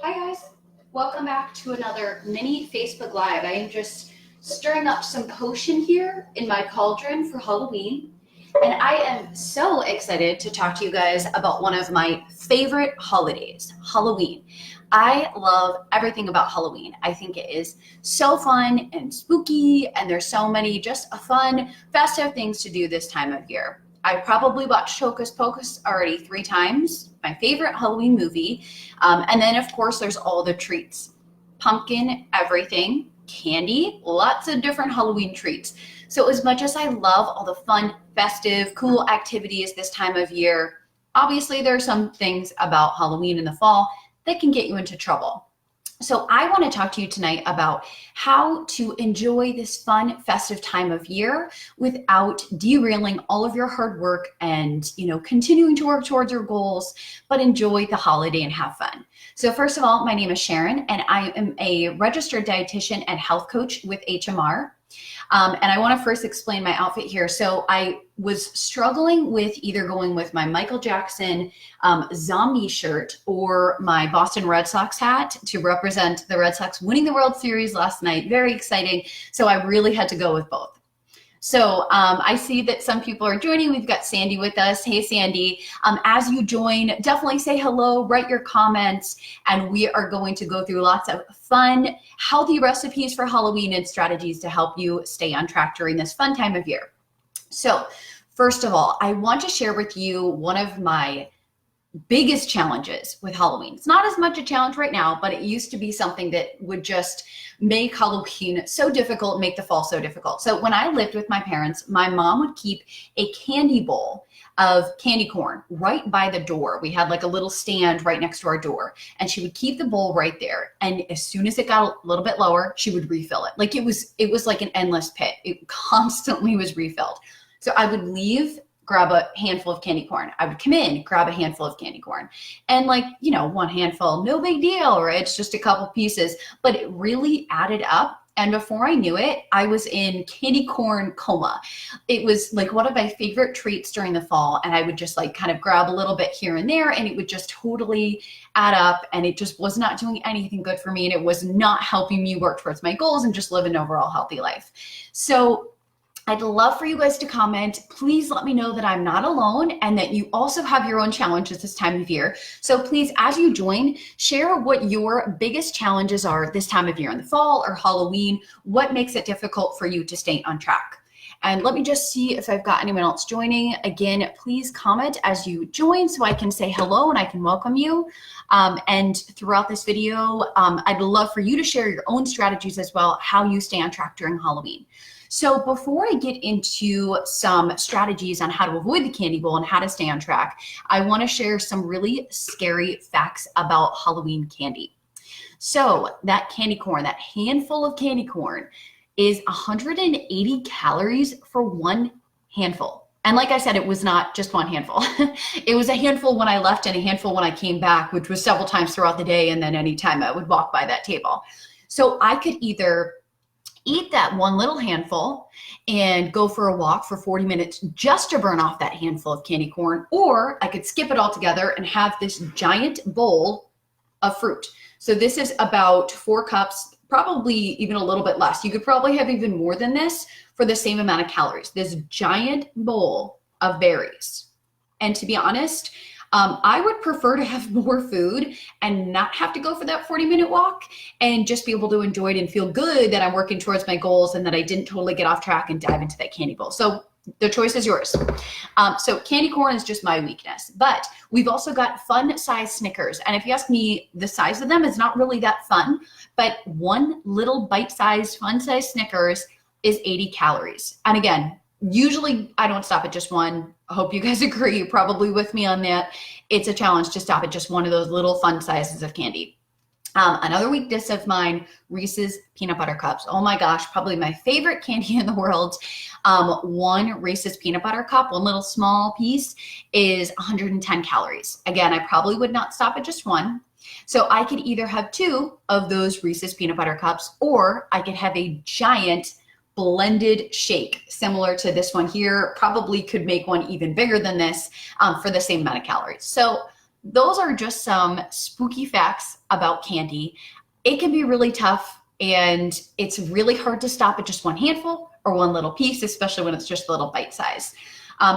Hi guys, welcome back to another mini Facebook Live. I am just stirring up some potion here in my cauldron for Halloween. And I am so excited to talk to you guys about one of my favorite holidays, Halloween. I love everything about Halloween. I think it is so fun and spooky, and there's so many just fun, festive things to do this time of year. I probably watched Hocus Pocus already 3 times, my favorite Halloween movie. And then, of course, there's all the treats. Pumpkin, everything, candy, lots of different Halloween treats. So as much as I love all the fun, festive, cool activities this time of year, obviously there are some things about Halloween in the fall that can get you into trouble. So I want to talk to you tonight about how to enjoy this fun, festive time of year without derailing all of your hard work and, continuing to work towards your goals, but enjoy the holiday and have fun. So first of all, my name is Sharon, and I am a registered dietitian and health coach with HMR. And I want to first explain my outfit here. So I was struggling with either going with my Michael Jackson zombie shirt or my Boston Red Sox hat to represent the Red Sox winning the World Series last night. Very exciting. So I really had to go with both. So I see that some people are joining. We've got Sandy with us. Hey, Sandy. As you join, definitely say hello, write your comments, and we are going to go through lots of fun, healthy recipes for Halloween and strategies to help you stay on track during this fun time of year. So first of all, I want to share with you one of my biggest challenges with Halloween. It's not as much a challenge right now, but it used to be something that would just make Halloween so difficult, make the fall so difficult. So when I lived with my parents, my mom would keep a candy bowl of candy corn right by the door. We had like a little stand right next to our door, and she would keep the bowl right there. And as soon as it got a little bit lower, she would refill it. Like it was like an endless pit. It constantly was refilled. So I would leave, grab a handful of candy corn. I would come in, grab a handful of candy corn. And one handful, no big deal, right? It's just a couple pieces, but it really added up. And before I knew it, I was in candy corn coma. It was like one of my favorite treats during the fall. And I would just kind of grab a little bit here and there, and it would just totally add up. And it just was not doing anything good for me. And it was not helping me work towards my goals and just live an overall healthy life. So I'd love for you guys to comment. Please let me know that I'm not alone and that you also have your own challenges this time of year. So please, as you join, share what your biggest challenges are this time of year in the fall or Halloween. What makes it difficult for you to stay on track? And let me just see if I've got anyone else joining. Again, please comment as you join so I can say hello and I can welcome you. And throughout this video, I'd love for you to share your own strategies as well, how you stay on track during Halloween. So before I get into some strategies on how to avoid the candy bowl and how to stay on track, I want to share some really scary facts about Halloween candy. So that candy corn, that handful of candy corn, is 180 calories for one handful. And like I said, it was not just one handful. It was a handful when I left and a handful when I came back, which was several times throughout the day, and then anytime I would walk by that table. So I could either eat that one little handful and go for a walk for 40 minutes just to burn off that handful of candy corn, or I could skip it all together and have this giant bowl of fruit. So this is about 4 cups, probably even a little bit less. You could probably have even more than this for the same amount of calories. This giant bowl of berries. And to be honest, I would prefer to have more food and not have to go for that 40-minute walk and just be able to enjoy it and feel good that I'm working towards my goals and that I didn't totally get off track and dive into that candy bowl. So the choice is yours. So candy corn is just my weakness, but we've also got fun size Snickers. And if you ask me, the size of them is not really that fun, but one little bite-sized fun size Snickers is 80 calories. And again, usually I don't stop at just one. I hope you guys agree. You're probably with me on that. It's a challenge to stop at just one of those little fun sizes of candy. Another weakness of mine, Reese's peanut butter cups. Oh my gosh, probably my favorite candy in the world. One Reese's peanut butter cup, one little small piece, is 110 calories. Again, I probably would not stop at just one. So I could either have 2 of those Reese's peanut butter cups, or I could have a giant blended shake similar to this one here. Probably could make one even bigger than this for the same amount of calories. So those are just some spooky facts about candy. It can be really tough, and it's really hard to stop at just one handful or one little piece, especially when it's just a little bite size.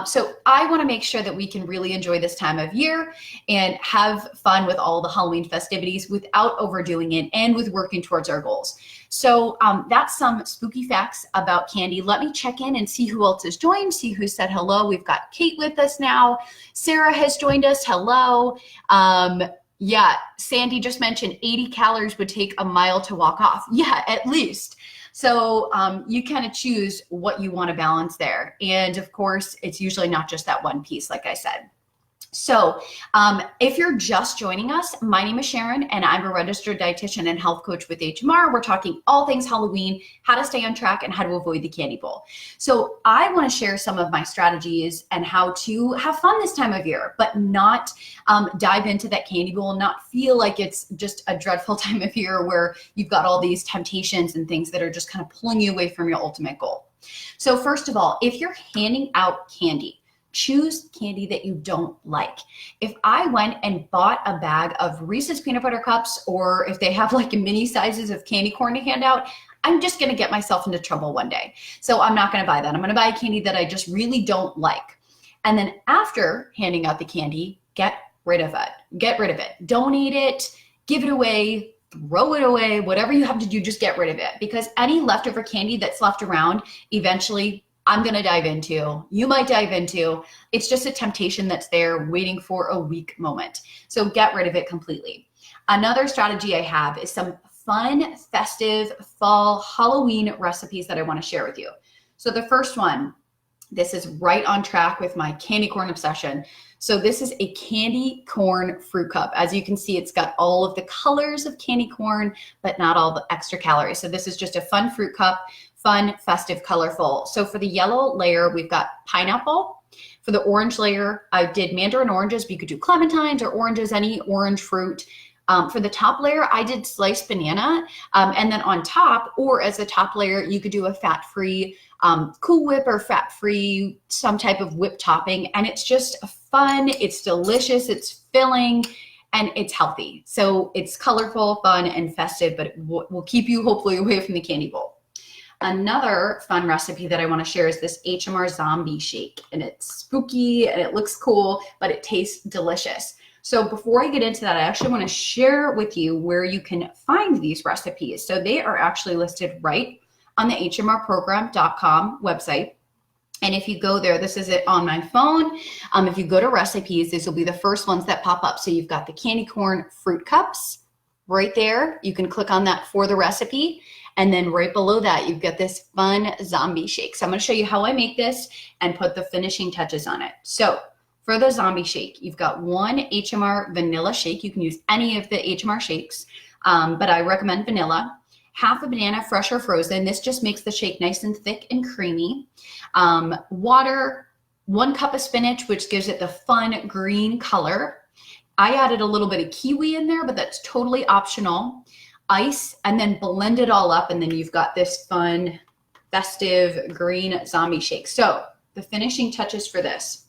So I want to make sure that we can really enjoy this time of year and have fun with all the Halloween festivities without overdoing it and with working towards our goals. So that's some spooky facts about candy. Let me check in and see who else has joined, see who said hello. We've got Kate with us now. Sarah has joined us. Hello. Yeah, Sandy just mentioned 80 calories would take a mile to walk off. Yeah, at least. So you kind of choose what you want to balance there. And of course, it's usually not just that one piece, like I said. So if you're just joining us, my name is Sharon, and I'm a registered dietitian and health coach with HMR. We're talking all things Halloween, how to stay on track, and how to avoid the candy bowl. So I want to share some of my strategies and how to have fun this time of year, but not dive into that candy bowl and not feel like it's just a dreadful time of year where you've got all these temptations and things that are just kind of pulling you away from your ultimate goal. So first of all, if you're handing out candy, choose candy that you don't like. If I went and bought a bag of Reese's peanut butter cups, or if they have like mini sizes of candy corn to hand out, I'm just going to get myself into trouble one day. So I'm not going to buy that. I'm going to buy candy that I just really don't like. And then after handing out the candy, get rid of it. Get rid of it. Donate it, give it away, throw it away, whatever you have to do, just get rid of it. Because any leftover candy that's left around, eventually I'm going to dive into, you might dive into. It's just a temptation that's there waiting for a weak moment. So get rid of it completely. Another strategy I have is some fun, festive, fall Halloween recipes that I want to share with you. So the first one, this is right on track with my candy corn obsession. So this is a candy corn fruit cup. As you can see, it's got all of the colors of candy corn, but not all the extra calories. So this is just a fun fruit cup. Fun, festive, colorful. So for the yellow layer, we've got pineapple. For the orange layer, I did mandarin oranges, but you could do clementines or oranges, any orange fruit. For the top layer, I did sliced banana. And then on top, or as a top layer, you could do a fat-free Cool Whip or fat-free, some type of whip topping. And it's just fun, it's delicious, it's filling, and it's healthy. So it's colorful, fun, and festive, but it will keep you hopefully away from the candy bowl. Another fun recipe that I want to share is this HMR zombie shake, and it's spooky and it looks cool, but it tastes delicious. So before I get into that, I actually want to share with you where you can find these recipes. So they are actually listed right on the hmrprogram.com website. And if you go there, this is it on my phone. If you go to recipes, these will be the first ones that pop up. So you've got the candy corn fruit cups right there. You can click on that for the recipe. And then right below that, you've got this fun zombie shake. So I'm going to show you how I make this and put the finishing touches on it. So for the zombie shake, you've got one HMR vanilla shake. You can use any of the HMR shakes, but I recommend vanilla. Half a banana, fresh or frozen. This just makes the shake nice and thick and creamy. Water, 1 cup of spinach, which gives it the fun green color. I added a little bit of kiwi in there, but that's totally optional. Ice, and then blend it all up, and then you've got this fun, festive green zombie shake. So the finishing touches for this.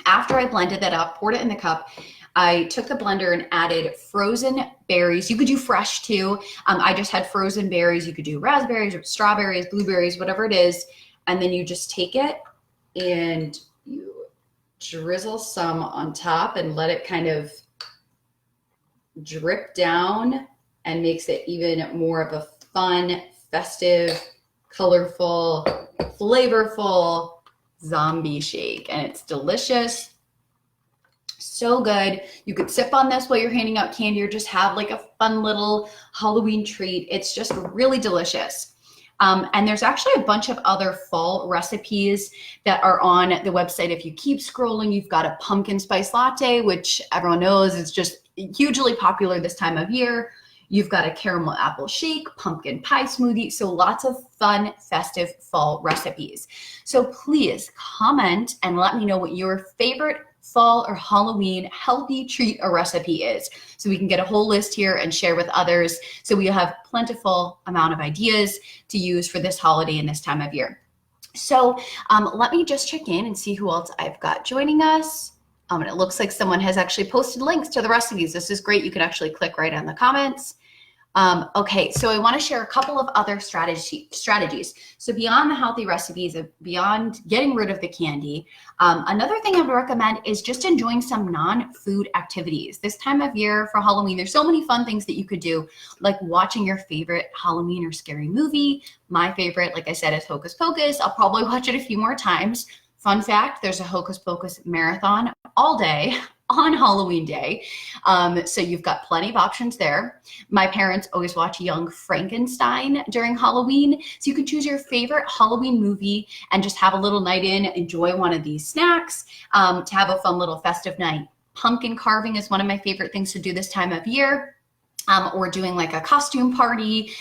After I blended that up, poured it in the cup, I took the blender and added frozen berries. You could do fresh too. I just had frozen berries. You could do raspberries or strawberries, blueberries, whatever it is. And then you just take it and you drizzle some on top and let it kind of drip down, and makes it even more of a fun, festive, colorful, flavorful zombie shake. And it's delicious. So good. You could sip on this while you're handing out candy, or just have like a fun little Halloween treat. It's just really delicious. And there's actually a bunch of other fall recipes that are on the website. If you keep scrolling, you've got a pumpkin spice latte, which everyone knows is just hugely popular this time of year. You've got a caramel apple shake, pumpkin pie smoothie. So lots of fun, festive fall recipes. So please comment and let me know what your favorite fall or Halloween healthy treat or recipe is, so we can get a whole list here and share with others, so we have plentiful amount of ideas to use for this holiday and this time of year. So let me just check in and see who else I've got joining us. And it looks like someone has actually posted links to the recipes. This is great. You can actually click right on the comments. Okay, so I want to share a couple of other strategies. So beyond the healthy recipes, beyond getting rid of the candy, another thing I would recommend is just enjoying some non-food activities. This time of year for Halloween, there's so many fun things that you could do, like watching your favorite Halloween or scary movie. My favorite, like I said, is Hocus Pocus. I'll probably watch it a few more times. Fun fact, there's a Hocus Pocus marathon all day on Halloween day. So you've got plenty of options there. My parents always watch Young Frankenstein during Halloween. So you can choose your favorite Halloween movie and just have a little night in, enjoy one of these snacks, to have a fun little festive night. Pumpkin carving is one of my favorite things to do this time of year. Or doing like a costume party,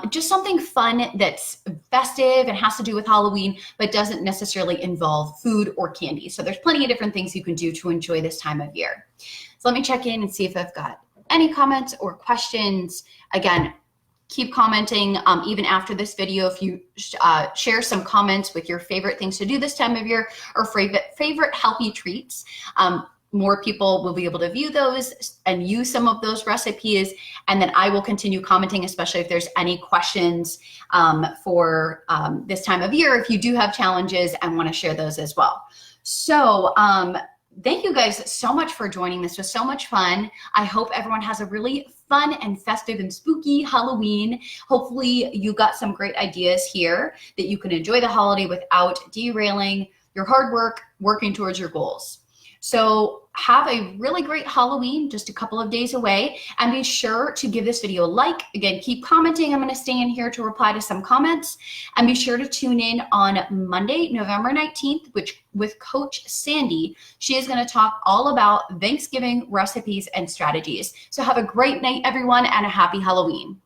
just something fun that's festive and has to do with Halloween, but doesn't necessarily involve food or candy. So there's plenty of different things you can do to enjoy this time of year. So let me check in and see if I've got any comments or questions. Again, keep commenting even after this video. If you share some comments with your favorite things to do this time of year or favorite healthy treats, more people will be able to view those and use some of those recipes. And then I will continue commenting, especially if there's any questions for this time of year, if you do have challenges and want to share those as well. So thank you guys so much for joining. This was so much fun. I hope everyone has a really fun and festive and spooky Halloween. Hopefully you got some great ideas here that you can enjoy the holiday without derailing your hard work, working towards your goals. So have a really great Halloween, just a couple of days away, and be sure to give this video a like. Again, keep commenting. I'm going to stay in here to reply to some comments, and be sure to tune in on Monday, November 19th, with Coach Sandy. She is going to talk all about Thanksgiving recipes and strategies. So have a great night, everyone, and a happy Halloween.